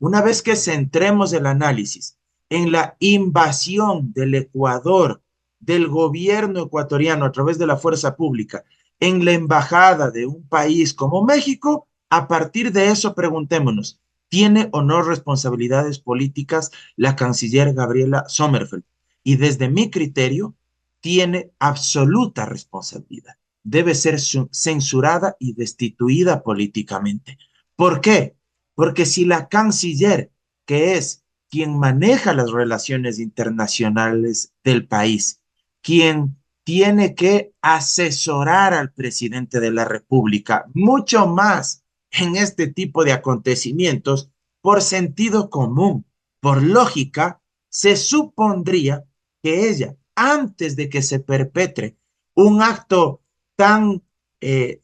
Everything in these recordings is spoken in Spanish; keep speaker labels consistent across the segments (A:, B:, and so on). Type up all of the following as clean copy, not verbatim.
A: Una vez que centremos el análisis en la invasión del Ecuador, del gobierno ecuatoriano a través de la fuerza pública, en la embajada de un país como México, a partir de eso preguntémonos, ¿tiene o no responsabilidades políticas la canciller Gabriela Sommerfeld? Y desde mi criterio, tiene absoluta responsabilidad. Debe ser censurada y destituida políticamente. ¿Por qué? Porque si la canciller, que es quien maneja las relaciones internacionales del país, quien tiene que asesorar al presidente de la República, mucho más en este tipo de acontecimientos, por sentido común, por lógica, se supondría que ella, antes de que se perpetre un acto tan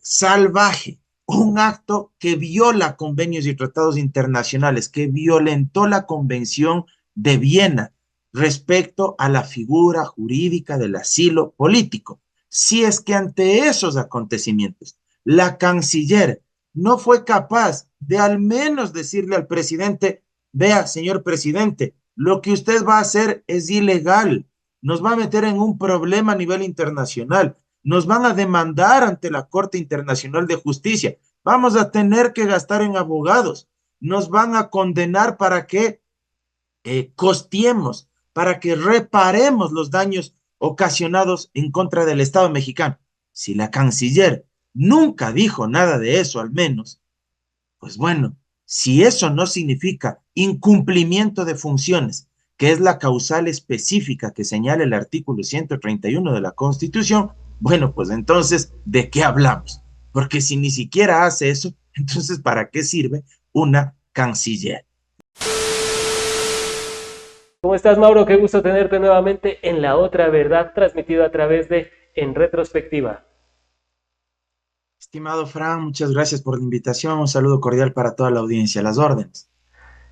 A: salvaje, un acto que viola convenios y tratados internacionales, que violentó la Convención de Viena respecto a la figura jurídica del asilo político. Si es que ante esos acontecimientos la canciller no fue capaz de al menos decirle al presidente, vea, señor presidente, lo que usted va a hacer es ilegal, nos va a meter en un problema a nivel internacional, nos van a demandar ante la Corte Internacional de Justicia, vamos a tener que gastar en abogados, nos van a condenar para que costiemos, para que reparemos los daños ocasionados en contra del Estado mexicano. Si la canciller nunca dijo nada de eso, al menos, pues bueno, si eso no significa incumplimiento de funciones, que es la causal específica que señala el artículo 131 de la Constitución, bueno, pues entonces, ¿de qué hablamos? Porque si ni siquiera hace eso, entonces, ¿para qué sirve una canciller?
B: ¿Cómo estás, Mauro? Qué gusto tenerte nuevamente en La Otra Verdad, transmitido a través de En Retrospectiva.
A: Estimado Fran, muchas gracias por la invitación. Un saludo cordial para toda la audiencia. Las órdenes.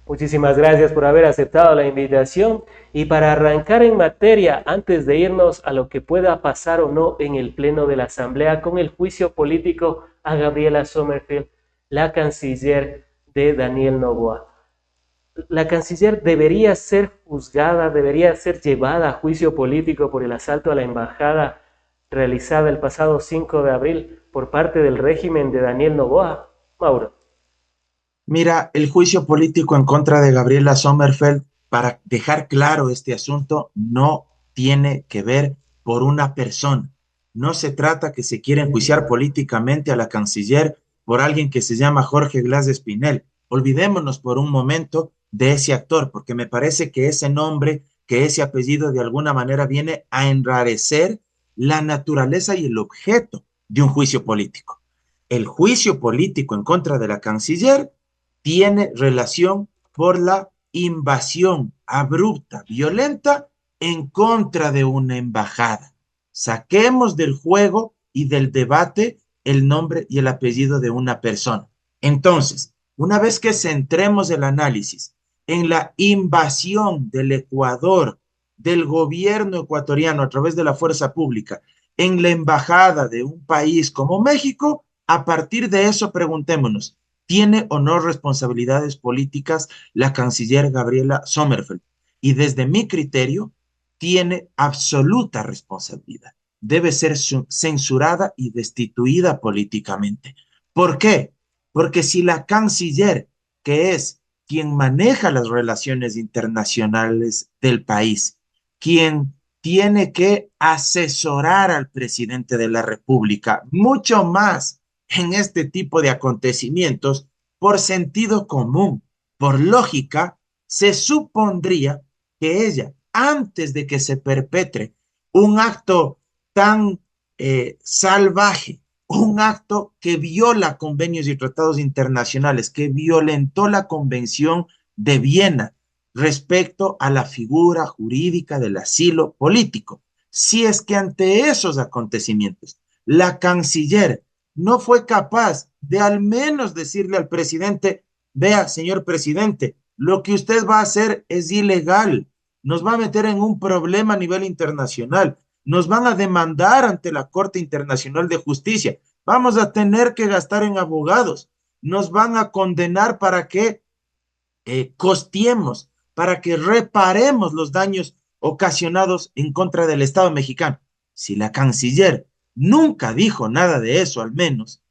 B: Muchísimas gracias por haber aceptado la invitación y para arrancar en materia, antes de irnos a lo que pueda pasar o no en el Pleno de la Asamblea con el juicio político a Gabriela Sommerfeld, la canciller de Daniel Noboa. La canciller debería ser juzgada, debería ser llevada a juicio político por el asalto a la embajada realizada el pasado 5 de abril por parte del régimen de Daniel Noboa. Mauro.
A: Mira, el juicio político en contra de Gabriela Sommerfeld, para dejar claro este asunto, no tiene que ver por una persona. No se trata que se quiera enjuiciar políticamente a la canciller por alguien que se llama Jorge Glass de Espinel. Olvidémonos por un momento de ese actor, porque me parece que ese nombre, que ese apellido de alguna manera viene a enrarecer la naturaleza y el objeto de un juicio político. El juicio político en contra de la canciller tiene relación por la invasión abrupta, violenta, en contra de una embajada. Saquemos del juego y del debate el nombre y el apellido de una persona. Entonces, una vez que centremos el análisis en la invasión del Ecuador, del gobierno ecuatoriano a través de la fuerza pública, en la embajada de un país como México, a partir de eso preguntémonos, ¿tiene o no responsabilidades políticas la canciller Gabriela Sommerfeld? Y desde mi criterio, tiene absoluta responsabilidad. Debe ser censurada y destituida políticamente. ¿Por qué? Porque si la canciller, que es quien maneja las relaciones internacionales del país, quien tiene que asesorar al presidente de la República, mucho más en este tipo de acontecimientos, por sentido común, por lógica, se supondría que ella, antes de que se perpetre un acto tan salvaje, un acto que viola convenios y tratados internacionales, que violentó la Convención de Viena respecto a la figura jurídica del asilo político. Si es que ante esos acontecimientos la canciller no fue capaz de al menos decirle al presidente, vea, señor presidente, lo que usted va a hacer es ilegal, nos va a meter en un problema a nivel internacional, nos van a demandar ante la Corte Internacional de Justicia, vamos a tener que gastar en abogados, nos van a condenar para que costeemos, para que reparemos los daños ocasionados en contra del Estado mexicano. Si la canciller nunca dijo nada de eso, al menos,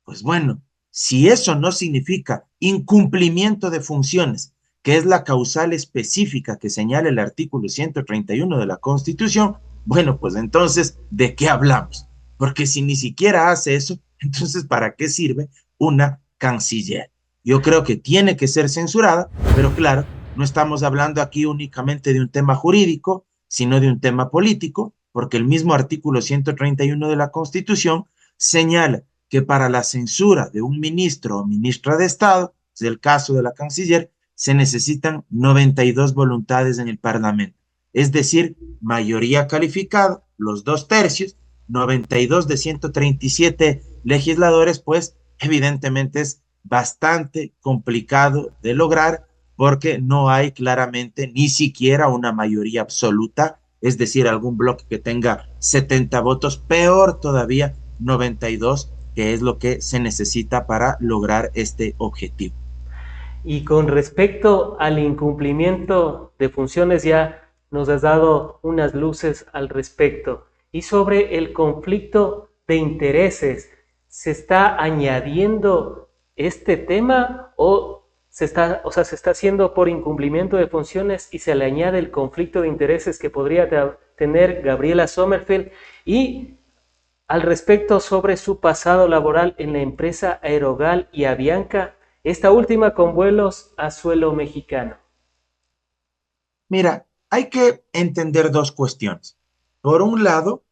A: pues bueno, si eso no significa incumplimiento de funciones, que es la causal específica que señala el artículo 131 de la Constitución, bueno, pues entonces, ¿de qué hablamos? Porque si ni siquiera hace eso, entonces, ¿para qué sirve una canciller? Yo creo que tiene que ser censurada, pero claro, no estamos hablando aquí únicamente de un tema jurídico, sino de un tema político, porque el mismo artículo 131 de la Constitución señala que para la censura de un ministro o ministra de Estado, es el caso de la canciller, se necesitan 92 voluntades en el Parlamento. Es decir, mayoría calificada, los 2/3, 92 de 137 legisladores, pues evidentemente es bastante complicado de lograr porque no hay claramente ni siquiera una mayoría absoluta, es decir, algún bloque que tenga 70 votos, peor todavía 92, que es lo que se necesita para lograr este objetivo.
B: Y con respecto al incumplimiento de funciones, ya nos has dado unas luces al respecto. Y sobre el conflicto de intereses, ¿se está añadiendo este tema se está haciendo por incumplimiento de funciones y se le añade el conflicto de intereses que podría tener Gabriela Sommerfeld? Y al respecto sobre su pasado laboral en la empresa Aerogal y Avianca, esta última con vuelos a suelo mexicano.
A: Mira, hay que entender dos cuestiones. Por un lado,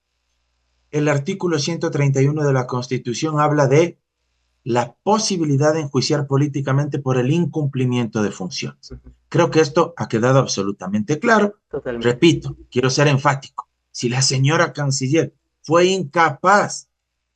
A: el artículo 131 de la Constitución habla de la posibilidad de enjuiciar políticamente por el incumplimiento de funciones. Creo que esto ha quedado absolutamente claro.
B: Totalmente.
A: Repito, quiero ser enfático. Si la señora canciller fue incapaz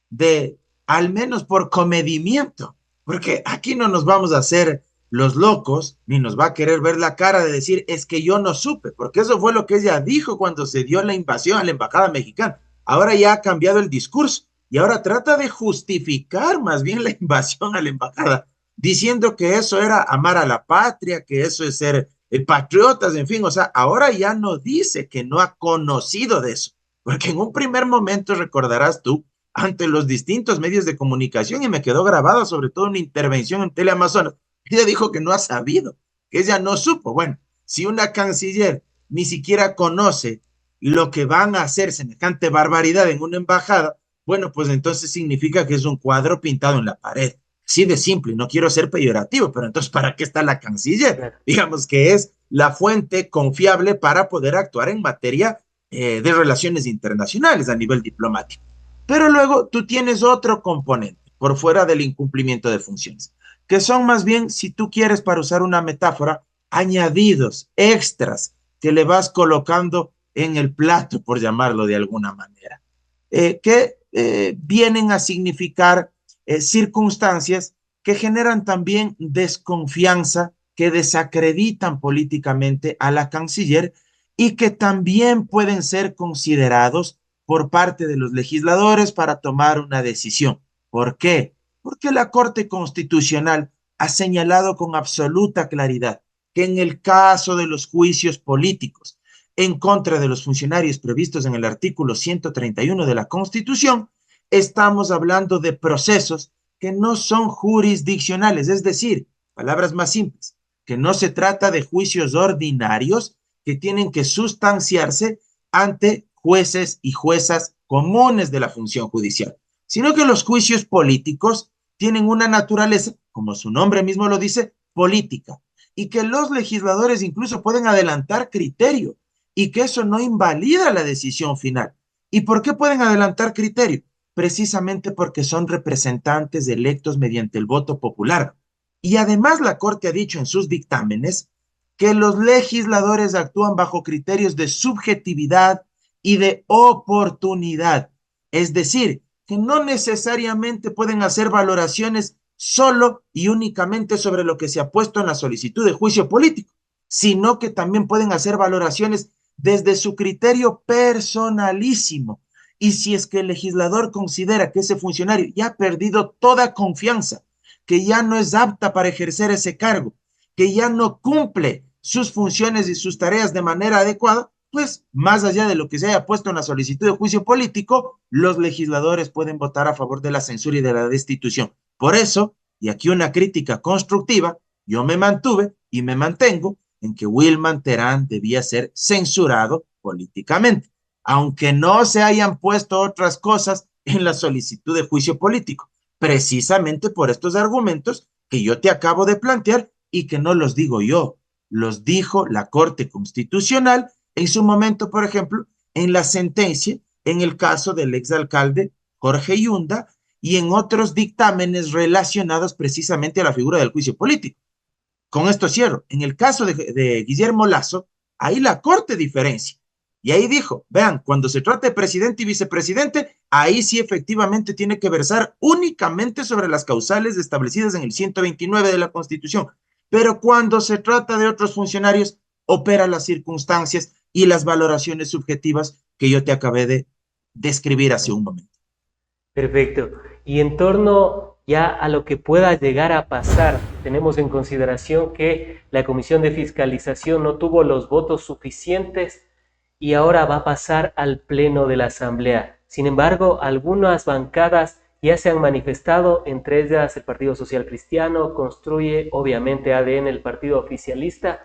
A: de, al menos por comedimiento, porque aquí no nos vamos a hacer los locos, ni nos va a querer ver la cara de decir, es que yo no supe, porque eso fue lo que ella dijo cuando se dio la invasión a la embajada mexicana. Ahora ya ha cambiado el discurso y ahora trata de justificar más bien la invasión a la embajada, diciendo que eso era amar a la patria, que eso es ser patriotas, en fin, o sea, ahora ya no dice que no ha conocido de eso, porque en un primer momento recordarás tú ante los distintos medios de comunicación y me quedó grabada sobre todo una intervención en Teleamazonas. Ella dijo que no ha sabido, que ella no supo. Bueno, si una canciller ni siquiera conoce lo que van a hacer semejante barbaridad en una embajada, bueno, pues entonces significa que es un cuadro pintado en la pared. Sí, de simple, no quiero ser peyorativo, pero entonces, ¿para qué está la canciller?
B: Claro.
A: Digamos que es la fuente confiable para poder actuar en materia de relaciones internacionales a nivel diplomático. Pero luego tú tienes otro componente por fuera del incumplimiento de funciones, que son más bien, si tú quieres, para usar una metáfora, añadidos, extras, que le vas colocando en el plato, por llamarlo de alguna manera, que vienen a significar circunstancias que generan también desconfianza, que desacreditan políticamente a la canciller y que también pueden ser considerados por parte de los legisladores para tomar una decisión. ¿Por qué? Porque la Corte Constitucional ha señalado con absoluta claridad que en el caso de los juicios políticos en contra de los funcionarios previstos en el artículo 131 de la Constitución, estamos hablando de procesos que no son jurisdiccionales, es decir, palabras más simples, que no se trata de juicios ordinarios que tienen que sustanciarse ante jueces y juezas comunes de la función judicial, sino que los juicios políticos tienen una naturaleza, como su nombre mismo lo dice, política, y que los legisladores incluso pueden adelantar criterio y que eso no invalida la decisión final. ¿Y por qué pueden adelantar criterio? Precisamente porque son representantes electos mediante el voto popular. Y además la Corte ha dicho en sus dictámenes que los legisladores actúan bajo criterios de subjetividad y de oportunidad. Es decir, que no necesariamente pueden hacer valoraciones solo y únicamente sobre lo que se ha puesto en la solicitud de juicio político, sino que también pueden hacer valoraciones desde su criterio personalísimo. Y si es que el legislador considera que ese funcionario ya ha perdido toda confianza, que ya no es apta para ejercer ese cargo, que ya no cumple sus funciones y sus tareas de manera adecuada, pues más allá de lo que se haya puesto en la solicitud de juicio político, los legisladores pueden votar a favor de la censura y de la destitución. Por eso, y aquí una crítica constructiva, yo me mantuve y me mantengo en que Wilman Terán debía ser censurado políticamente, aunque no se hayan puesto otras cosas en la solicitud de juicio político, precisamente por estos argumentos que yo te acabo de plantear y que no los digo yo, los dijo la Corte Constitucional en su momento, por ejemplo, en la sentencia, en el caso del exalcalde Jorge Yunda y en otros dictámenes relacionados precisamente a la figura del juicio político. Con esto cierro. En el caso de Guillermo Lazo, ahí la Corte diferencia. Y ahí dijo, vean, cuando se trata de presidente y vicepresidente, ahí sí efectivamente tiene que versar únicamente sobre las causales establecidas en el 129 de la Constitución. Pero cuando se trata de otros funcionarios, opera las circunstancias y las valoraciones subjetivas que yo te acabé de describir hace un momento.
B: Perfecto. Y en torno ya a lo que pueda llegar a pasar, tenemos en consideración que la Comisión de Fiscalización no tuvo los votos suficientes y ahora va a pasar al Pleno de la Asamblea. Sin embargo, algunas bancadas ya se han manifestado, entre ellas el Partido Social Cristiano, Construye, obviamente ADN, el partido oficialista.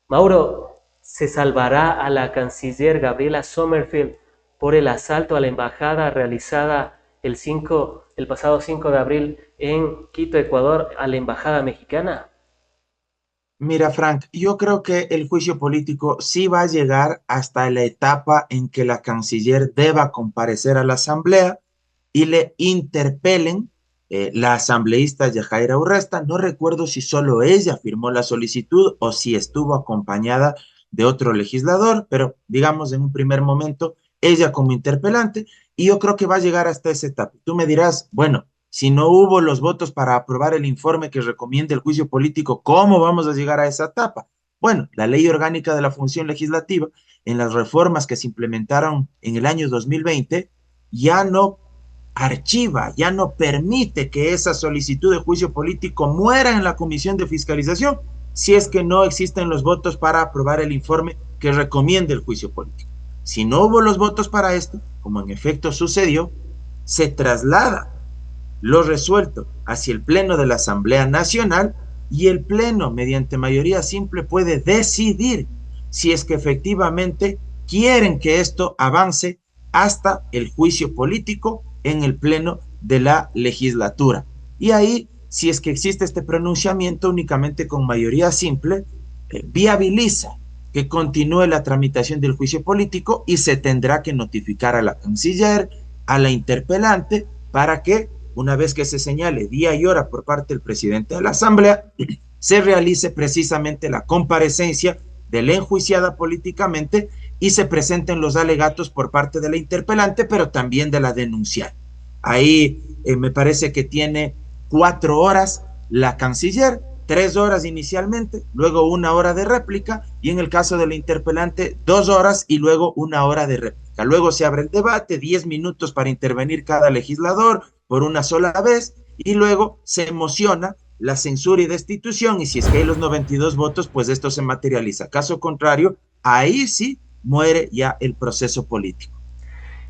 B: Mauro, ¿se salvará a la canciller Gabriela Sommerfeld por el asalto a la embajada realizada el pasado 5 de abril en Quito, Ecuador, a la embajada mexicana?
A: Mira, Frank, yo creo que el juicio político sí va a llegar hasta la etapa en que la canciller deba comparecer a la asamblea y le interpelen la asambleísta Yajaira Urresta. No recuerdo si solo ella firmó la solicitud o si estuvo acompañada de otro legislador, pero digamos en un primer momento ella como interpelante, y yo creo que va a llegar hasta esa etapa. Tú me dirás, bueno, si no hubo los votos para aprobar el informe que recomienda el juicio político, ¿cómo vamos a llegar a esa etapa? Bueno, la ley orgánica de la función legislativa, en las reformas que se implementaron en el año 2020, ya no archiva, ya no permite que esa solicitud de juicio político muera en la comisión de fiscalización si es que no existen los votos para aprobar el informe que recomienda el juicio político. Si no hubo los votos para esto, como en efecto sucedió, se traslada lo resuelto hacia el Pleno de la Asamblea Nacional y el Pleno, mediante mayoría simple, puede decidir si es que efectivamente quieren que esto avance hasta el juicio político en el Pleno de la legislatura. Y ahí, si es que existe este pronunciamiento únicamente con mayoría simple, viabiliza que continúe la tramitación del juicio político y se tendrá que notificar a la canciller, a la interpelante, para que una vez que se señale día y hora por parte del presidente de la Asamblea, se realice precisamente la comparecencia de la enjuiciada políticamente y se presenten los alegatos por parte de la interpelante, pero también de la denunciada. Ahí me parece que tiene 4 horas la canciller, 3 horas inicialmente, luego 1 hora de réplica y en el caso de la interpelante 2 horas y luego 1 hora de réplica. Luego se abre el debate, 10 minutos para intervenir cada legislador por una sola vez y luego se emociona la censura y destitución y si es que hay los 92 votos, pues esto se materializa. Caso contrario, ahí sí muere ya el proceso político.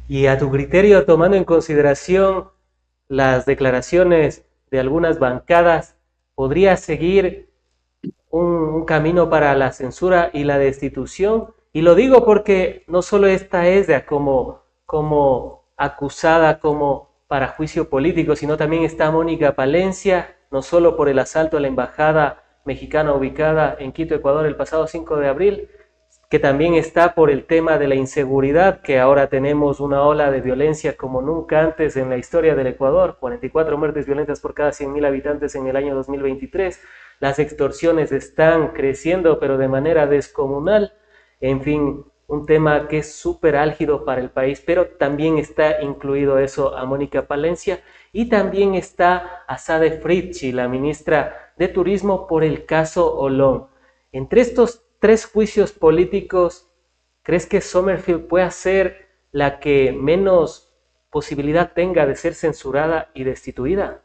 B: Y a tu criterio, tomando en consideración las declaraciones de algunas bancadas, ¿podría seguir un camino para la censura y la destitución? Y lo digo porque no solo está ella como acusada como para juicio político, sino también está Mónica Palencia, no solo por el asalto a la embajada mexicana ubicada en Quito, Ecuador, el pasado 5 de abril, que también está por el tema de la inseguridad, que ahora tenemos una ola de violencia como nunca antes en la historia del Ecuador, 44 muertes violentas por cada 100.000 habitantes en el año 2023, las extorsiones están creciendo pero de manera descomunal, en fin, un tema que es súper álgido para el país, pero también está incluido eso a Mónica Palencia y también está a Sade Fritchi, la ministra de Turismo, por el caso Olón. Entre estos 3 juicios políticos, ¿crees que Sommerfeld pueda ser la que menos posibilidad tenga de ser censurada y destituida?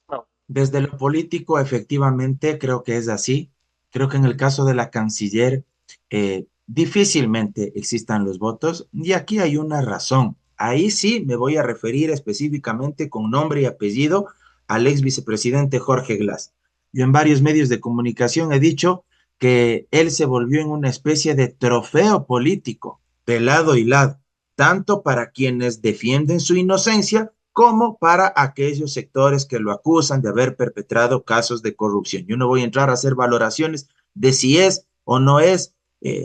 B: No.
A: Desde lo político, efectivamente, creo que es así. Creo que en el caso de la canciller, difícilmente existan los votos, y aquí hay una razón. Ahí sí me voy a referir específicamente con nombre y apellido al ex vicepresidente Jorge Glass. Yo en varios medios de comunicación he dicho que él se volvió en una especie de trofeo político, de lado y lado, tanto para quienes defienden su inocencia como para aquellos sectores que lo acusan de haber perpetrado casos de corrupción. Yo no voy a entrar a hacer valoraciones de si es o no es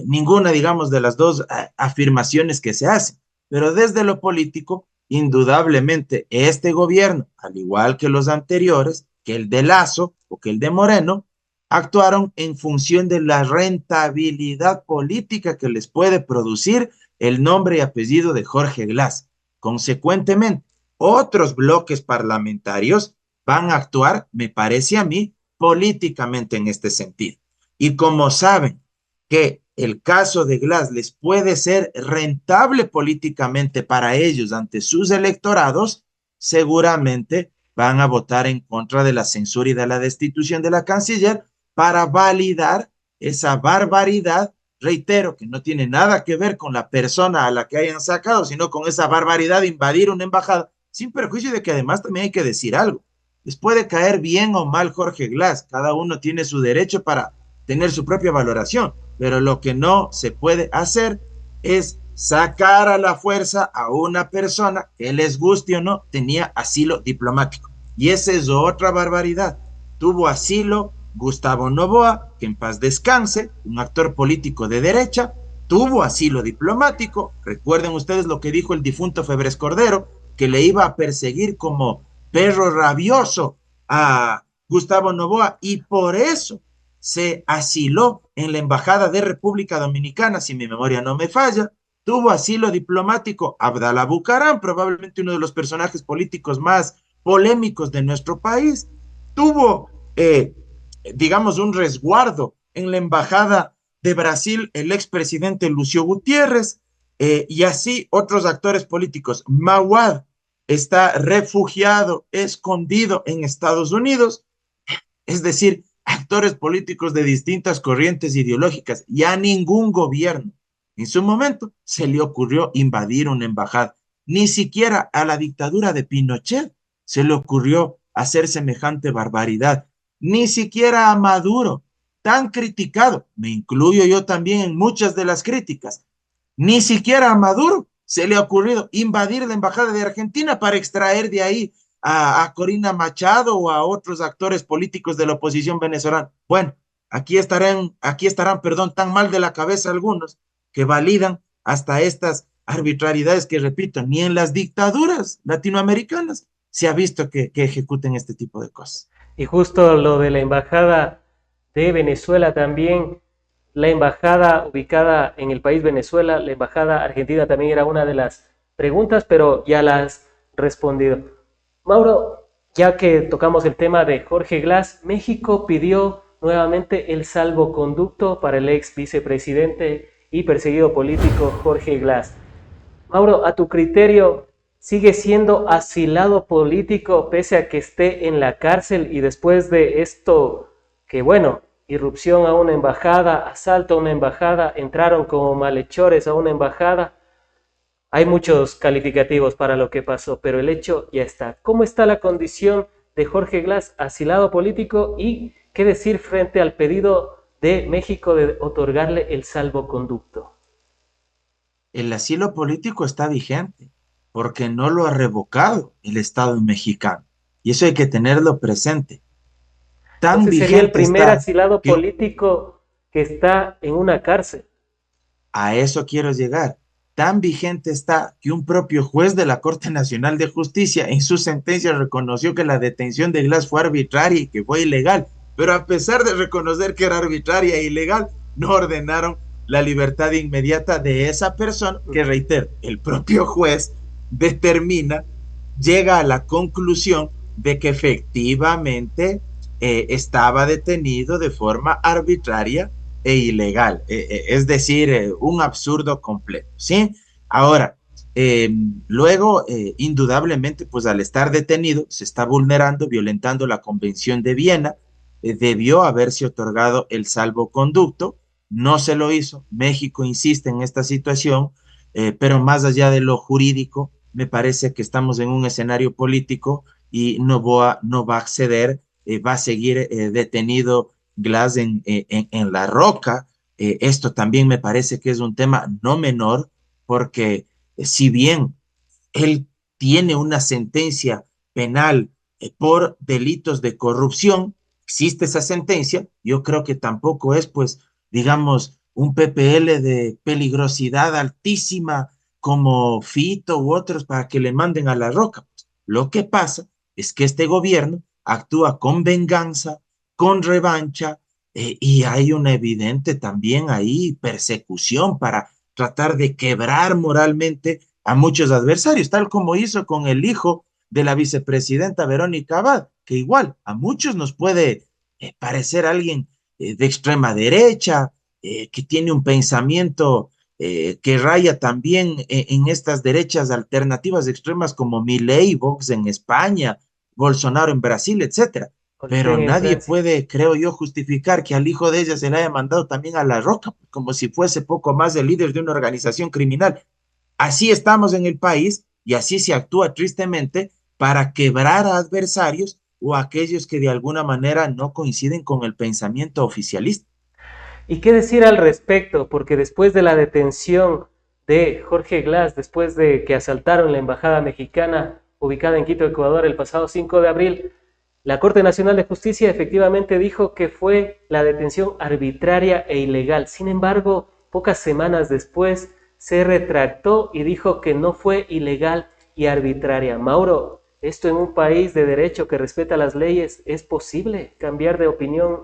A: ninguna, digamos, de las dos afirmaciones que se hacen, pero desde lo político, indudablemente, este gobierno, al igual que los anteriores, que el de Lazo o que el de Moreno, actuaron en función de la rentabilidad política que les puede producir el nombre y apellido de Jorge Glass. Consecuentemente, otros bloques parlamentarios van a actuar, me parece a mí, políticamente en este sentido. Y como saben que el caso de Glass les puede ser rentable políticamente para ellos ante sus electorados, seguramente van a votar en contra de la censura y de la destitución de la canciller para validar esa barbaridad, reitero, que no tiene nada que ver con la persona a la que hayan sacado, sino con esa barbaridad de invadir una embajada, sin perjuicio de que además también hay que decir algo. Les puede caer bien o mal Jorge Glass, cada uno tiene su derecho para tener su propia valoración, pero lo que no se puede hacer es sacar a la fuerza a una persona que les guste o no tenía asilo diplomático. Y esa es otra barbaridad. Tuvo asilo Gustavo Noboa, que en paz descanse, un actor político de derecha, tuvo asilo diplomático. Recuerden ustedes lo que dijo el difunto Febres Cordero, que le iba a perseguir como perro rabioso a Gustavo Noboa, y por eso se asiló en la Embajada de República Dominicana, si mi memoria no me falla. Tuvo asilo diplomático Abdalá Bucaram, probablemente uno de los personajes políticos más polémicos de nuestro país. Tuvo, digamos, un resguardo en la Embajada de Brasil el expresidente Lucio Gutiérrez, y así otros actores políticos. Mawad está refugiado, escondido en Estados Unidos, es decir, actores políticos de distintas corrientes ideológicas, y a ningún gobierno en su momento se le ocurrió invadir una embajada. Ni siquiera a la dictadura de Pinochet se le ocurrió hacer semejante barbaridad. Ni siquiera a Maduro, tan criticado, me incluyo yo también en muchas de las críticas, ni siquiera a Maduro se le ha ocurrido invadir la embajada de Argentina para extraer de ahí a Corina Machado o a otros actores políticos de la oposición venezolana. Bueno, aquí estarán, perdón, tan mal de la cabeza algunos que validan hasta estas arbitrariedades que, repito, ni en las dictaduras latinoamericanas se ha visto que ejecuten este tipo de cosas.
B: Y justo lo de la embajada de Venezuela también, la embajada ubicada en el país Venezuela, la embajada argentina también era una de las preguntas, pero ya las has respondido. Mauro, ya que tocamos el tema de Jorge Glass, México pidió nuevamente el salvoconducto para el ex vicepresidente y perseguido político Jorge Glass. Mauro, a tu criterio, ¿sigue siendo asilado político pese a que esté en la cárcel y después de esto, que bueno, irrupción a una embajada, asalto a una embajada, entraron como malhechores a una embajada? Hay muchos calificativos para lo que pasó, pero el hecho ya está. ¿Cómo está la condición de Jorge Glass, asilado político, y qué decir frente al pedido de México de otorgarle el salvoconducto?
A: El asilo político está vigente porque no lo ha revocado el Estado mexicano. Y eso hay que tenerlo presente. Tan
B: Entonces sería el
A: vigente
B: primer
A: está
B: asilado
A: que
B: político que está en una cárcel.
A: a eso quiero llegar. Tan vigente está que un propio juez de la Corte Nacional de Justicia en su sentencia reconoció que la detención de Glass fue arbitraria y que fue ilegal. Pero a pesar de reconocer que era arbitraria e ilegal, no ordenaron la libertad inmediata de esa persona que, reitero, el propio juez determina, llega a la conclusión de que efectivamente estaba detenido de forma arbitraria e ilegal, es decir, un absurdo completo, ¿sí? Ahora, luego, indudablemente, pues al estar detenido, se está vulnerando, violentando la Convención de Viena, debió haberse otorgado el salvoconducto, no se lo hizo. México insiste en esta situación, pero más allá de lo jurídico, me parece que estamos en un escenario político y no va a acceder, va a seguir detenido Glass en La Roca. Esto también me parece que es un tema no menor, porque si bien él tiene una sentencia penal por delitos de corrupción, existe esa sentencia, yo creo que tampoco es, pues, digamos, un PPL de peligrosidad altísima como Fito u otros para que le manden a La Roca. Pues, lo que pasa es que este gobierno actúa con venganza, con revancha, y hay una evidente también ahí persecución para tratar de quebrar moralmente a muchos adversarios, tal como hizo con el hijo de la vicepresidenta Verónica Abad, que igual a muchos nos puede parecer alguien de extrema derecha, que tiene un pensamiento que raya también en estas derechas alternativas extremas como Milei, Vox en España, Bolsonaro en Brasil, etcétera.
B: O Le
A: Pero
B: Pen en
A: nadie
B: Francia.
A: puede, creo yo, justificar que al hijo de ella se le haya mandado también a La Roca, como si fuese poco más el líder de una organización criminal. Así estamos en el país y así se actúa tristemente para quebrar a adversarios o a aquellos que de alguna manera no coinciden con el pensamiento oficialista.
B: ¿Y qué decir al respecto? Porque después de la detención de Jorge Glass, después de que asaltaron la embajada mexicana ubicada en Quito, Ecuador, el pasado 5 de abril, la Corte Nacional de Justicia efectivamente dijo que fue la detención arbitraria e ilegal. Sin embargo, pocas semanas después se retractó y dijo que no fue ilegal y arbitraria. Mauro, esto en un país de derecho que respeta las leyes, ¿es posible cambiar de opinión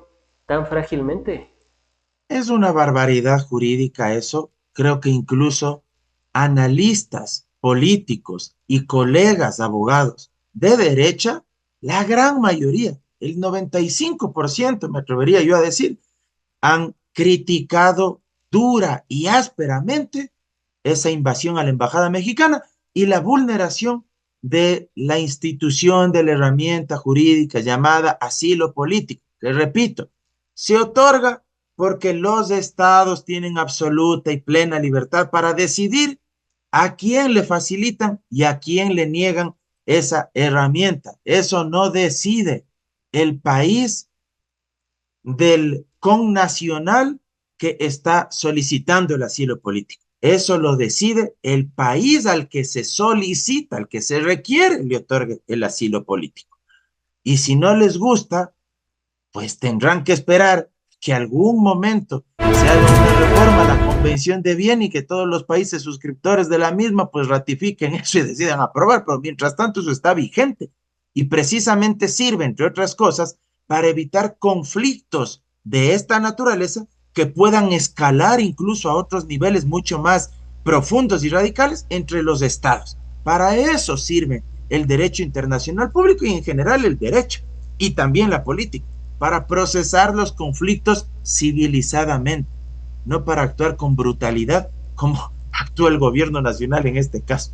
B: tan frágilmente?
A: Es una barbaridad jurídica eso. Creo que incluso analistas políticos y colegas abogados de derecha, la gran mayoría, el 95%, me atrevería yo a decir, han criticado dura y ásperamente esa invasión a la embajada mexicana y la vulneración de la institución de la herramienta jurídica llamada asilo político, que repito, se otorga porque los estados tienen absoluta y plena libertad para decidir a quién le facilitan y a quién le niegan esa herramienta. Eso no decide el país del connacional que está solicitando el asilo político. Eso lo decide el país al que se solicita, al que se requiere, le otorgue el asilo político. Y si no les gusta, pues tendrán que esperar que algún momento se haga una reforma a la Convención de Viena y que todos los países suscriptores de la misma pues ratifiquen eso y decidan aprobar, pero mientras tanto eso está vigente y precisamente sirve, entre otras cosas, para evitar conflictos de esta naturaleza que puedan escalar incluso a otros niveles mucho más profundos y radicales entre los estados. Para eso sirve el derecho internacional público y en general el derecho y también la política, para procesar los conflictos civilizadamente, no para actuar con brutalidad como actúa el gobierno nacional en este caso.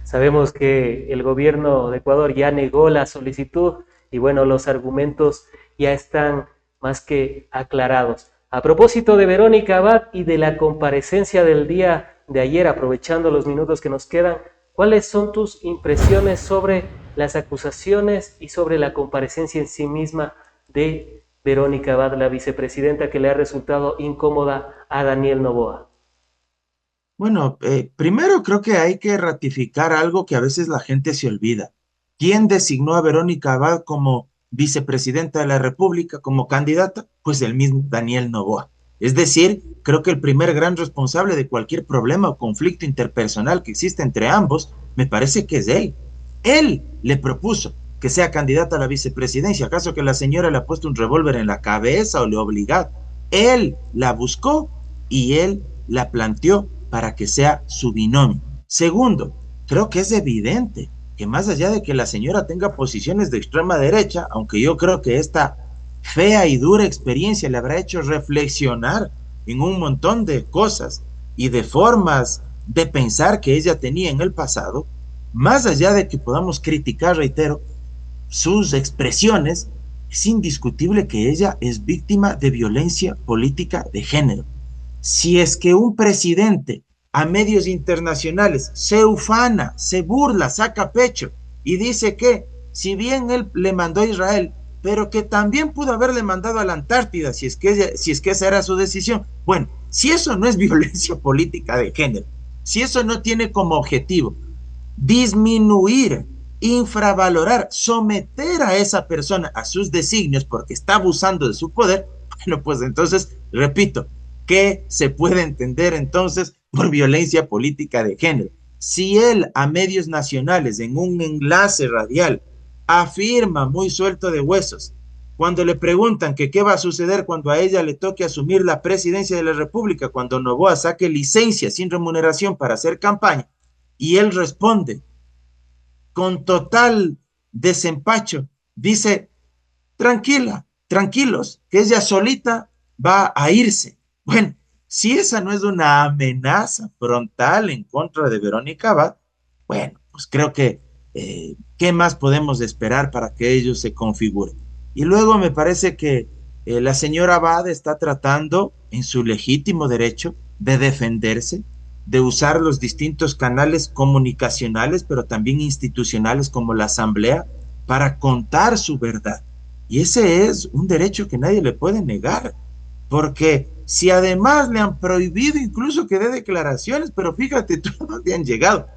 B: Sabemos que el gobierno de Ecuador ya negó la solicitud y bueno, los argumentos ya están más que aclarados. A propósito de Verónica Abad y de la comparecencia del día de ayer, aprovechando los minutos que nos quedan, ¿cuáles son tus impresiones sobre las acusaciones y sobre la comparecencia en sí misma de Verónica Abad, la vicepresidenta, que le ha resultado incómoda a Daniel Noboa?
A: Bueno, primero creo que hay que ratificar algo que a veces la gente se olvida. ¿Quién designó a Verónica Abad como vicepresidenta de la República, como candidata? Pues el mismo Daniel Noboa. Es decir, creo que el primer gran responsable de cualquier problema o conflicto interpersonal que existe entre ambos, me parece que es él. Él le propuso que sea candidata a la vicepresidencia. ¿Acaso que la señora le ha puesto un revólver en la cabeza o le ha obligado? Él la buscó y él la planteó para que sea su binomio. Segundo, creo que es evidente que más allá de que la señora tenga posiciones de extrema derecha, aunque yo creo que esta fea y dura experiencia le habrá hecho reflexionar en un montón de cosas y de formas de pensar que ella tenía en el pasado, más allá de que podamos criticar, reitero, sus expresiones, es indiscutible que ella es víctima de violencia política de género. Si es que un presidente a medios internacionales se ufana, se burla, saca pecho y dice que si bien él le mandó a Israel, pero que también pudo haberle mandado a la Antártida si es que esa era su decisión. Bueno, si eso no es violencia política de género, si eso no tiene como objetivo disminuir, infravalorar, someter a esa persona a sus designios porque está abusando de su poder, bueno, pues entonces, repito, ¿qué se puede entender entonces por violencia política de género? Si él a medios nacionales en un enlace radial afirma muy suelto de huesos, cuando le preguntan que qué va a suceder cuando a ella le toque asumir la presidencia de la República, cuando Noboa saque licencia sin remuneración para hacer campaña, y él responde con total desempacho, dice, tranquila, tranquilos, que ella solita va a irse. Bueno, si esa no es una amenaza frontal en contra de Verónica Abad, bueno, pues creo que ¿qué más podemos esperar para que ello se configure? Y luego me parece que la señora Abad está tratando, en su legítimo derecho, de defenderse, de usar los distintos canales comunicacionales, pero también institucionales como la Asamblea, para contar su verdad. Y ese es un derecho que nadie le puede negar, porque si además le han prohibido incluso que dé declaraciones, pero fíjate tú a dónde han llegado.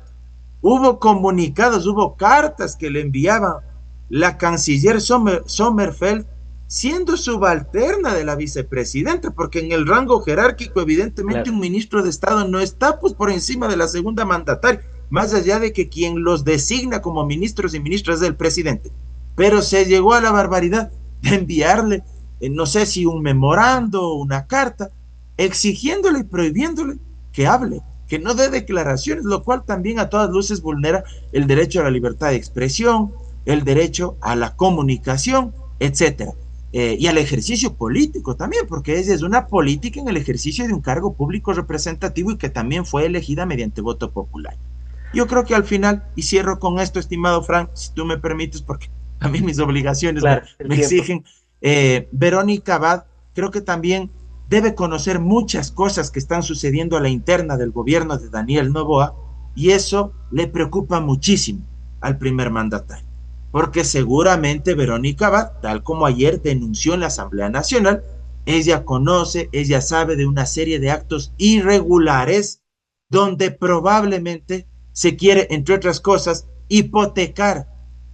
A: Hubo comunicados, hubo cartas que le enviaba la canciller Sommerfeld, siendo subalterna de la vicepresidenta, porque en el rango jerárquico, evidentemente, claro, un ministro de Estado no está pues por encima de la segunda mandataria, más allá de que quien los designa como ministros y ministras es el presidente. Pero se llegó a la barbaridad de enviarle, no sé si un memorando o una carta, exigiéndole y prohibiéndole que hable, que no dé declaraciones, lo cual también a todas luces vulnera el derecho a la libertad de expresión, el derecho a la comunicación, etcétera. Y al ejercicio político también, porque ella es una política en el ejercicio de un cargo público representativo y que también fue elegida mediante voto popular. Yo creo que al final, y cierro con esto, estimado Frank, si tú me permites, porque a mí mis obligaciones claro, me exigen, Verónica Abad creo que también debe conocer muchas cosas que están sucediendo a la interna del gobierno de Daniel Noboa, y eso le preocupa muchísimo al primer mandatario, porque seguramente Verónica Abad, tal como ayer denunció en la Asamblea Nacional, ella conoce, ella sabe de una serie de actos irregulares donde probablemente se quiere, entre otras cosas, hipotecar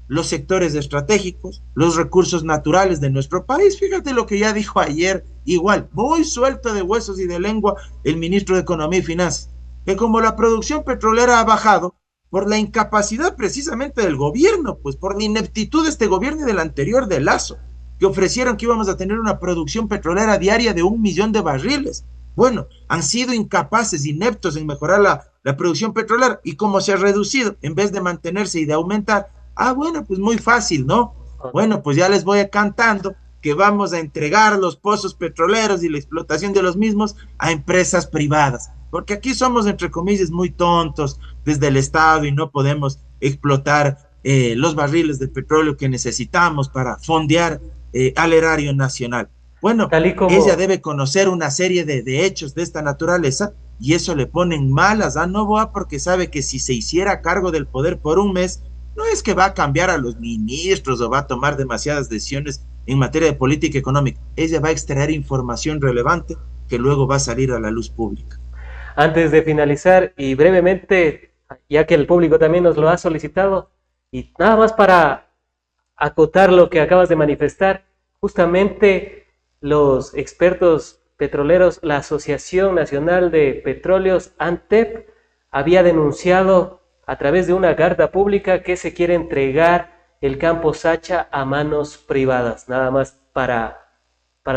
A: los sectores estratégicos, los recursos naturales de nuestro país. Fíjate lo que ya dijo ayer, igual, muy suelto de huesos y de lengua, el ministro de Economía y Finanzas, que como la producción petrolera ha bajado por la incapacidad precisamente del gobierno, pues por la ineptitud de este gobierno y del anterior de Lazo, que ofrecieron que íbamos a tener una producción petrolera diaria de 1 millón de barriles. Bueno, han sido incapaces, ineptos en mejorar la producción petrolera, y como se ha reducido, en vez de mantenerse y de aumentar, bueno, pues muy fácil, ¿no? Bueno, pues ya les voy cantando que vamos a entregar los pozos petroleros y la explotación de los mismos a empresas privadas, porque aquí somos, entre comillas, muy tontos desde el Estado y no podemos explotar los barriles de petróleo que necesitamos para fondear al erario nacional. Bueno, ella debe conocer una serie de hechos de esta naturaleza, y eso le ponen malas a Noboa, porque sabe que si se hiciera cargo del poder por un mes, no es que va a cambiar a los ministros o va a tomar demasiadas decisiones en materia de política económica. Ella va a extraer información relevante que luego va a salir a la luz pública.
B: Antes de finalizar, y brevemente, ya que el público también nos lo ha solicitado, y nada más para acotar lo que acabas de manifestar, justamente los expertos petroleros, la Asociación Nacional de Petróleos, ANTEP, había denunciado a través de una carta pública que se quiere entregar el campo Sacha a manos privadas. Nada más para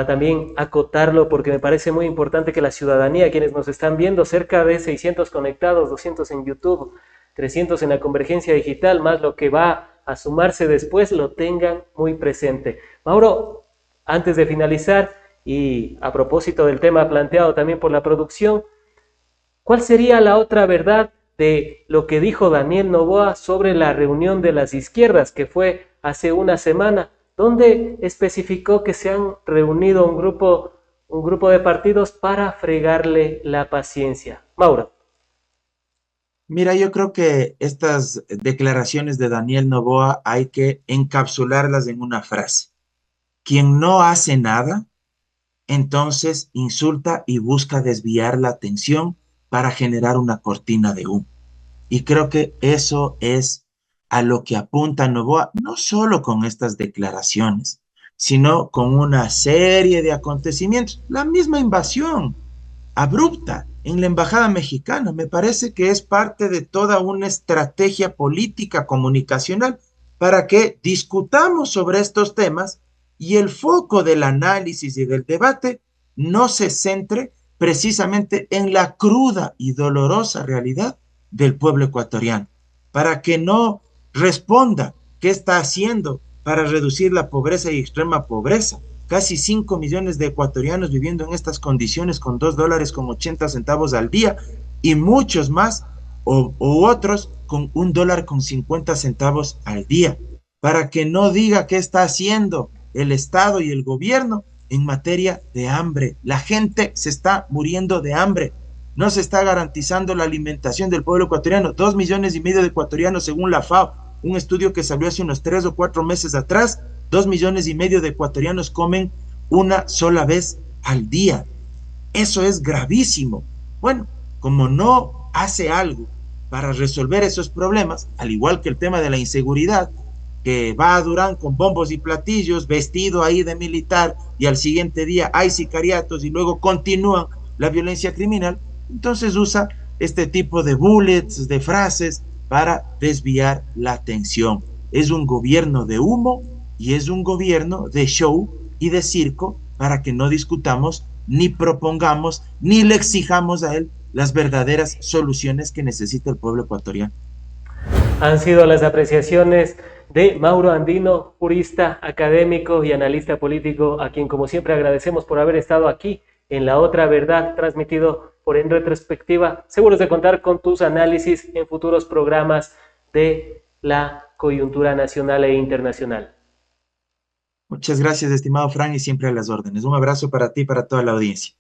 B: también acotarlo, porque me parece muy importante que la ciudadanía, quienes nos están viendo, cerca de 600 conectados, 200 en YouTube, 300 en la Convergencia Digital, más lo que va a sumarse después, lo tengan muy presente. Mauro, antes de finalizar, y a propósito del tema planteado también por la producción, ¿cuál sería la otra verdad de lo que dijo Daniel Noboa sobre la reunión de las izquierdas que fue hace una semana, donde especificó que se han reunido un grupo de partidos para fregarle la paciencia. Mauro.
A: Mira, yo creo que estas declaraciones de Daniel Noboa hay que encapsularlas en una frase. Quien no hace nada, entonces insulta y busca desviar la atención para generar una cortina de humo. Y creo que eso es a lo que apunta Noboa, no solo con estas declaraciones, sino con una serie de acontecimientos. La misma invasión abrupta en la embajada mexicana me parece que es parte de toda una estrategia política comunicacional para que discutamos sobre estos temas y el foco del análisis y del debate no se centre precisamente en la cruda y dolorosa realidad del pueblo ecuatoriano, para que no responda qué está haciendo para reducir la pobreza y extrema pobreza. Casi 5 millones de ecuatorianos viviendo en estas condiciones con $2.80 al día y muchos más u otros con $1.50 al día, para que no diga qué está haciendo el Estado y el gobierno en materia de hambre. La gente se está muriendo de hambre. No se está garantizando la alimentación del pueblo ecuatoriano. 2,5 millones de ecuatorianos según la FAO, un estudio que salió hace unos 3 o 4 meses atrás, 2,5 millones de ecuatorianos comen una sola vez al día. Eso es gravísimo. Bueno, como no hace algo para resolver esos problemas, al igual que el tema de la inseguridad, que va a Durán con bombos y platillos, vestido ahí de militar, y al siguiente día hay sicariatos y luego continúa la violencia criminal, entonces usa este tipo de bullets, de frases, para desviar la atención. Es un gobierno de humo y es un gobierno de show y de circo para que no discutamos, ni propongamos, ni le exijamos a él las verdaderas soluciones que necesita el pueblo ecuatoriano.
B: Han sido las apreciaciones de Mauro Andino, jurista, académico y analista político, a quien como siempre agradecemos por haber estado aquí en La Otra Verdad, transmitido por En Retrospectiva. Seguros de contar con tus análisis en futuros programas de la coyuntura nacional e internacional.
A: Muchas gracias, estimado Frank, y siempre a las órdenes. Un abrazo para ti y para toda la audiencia.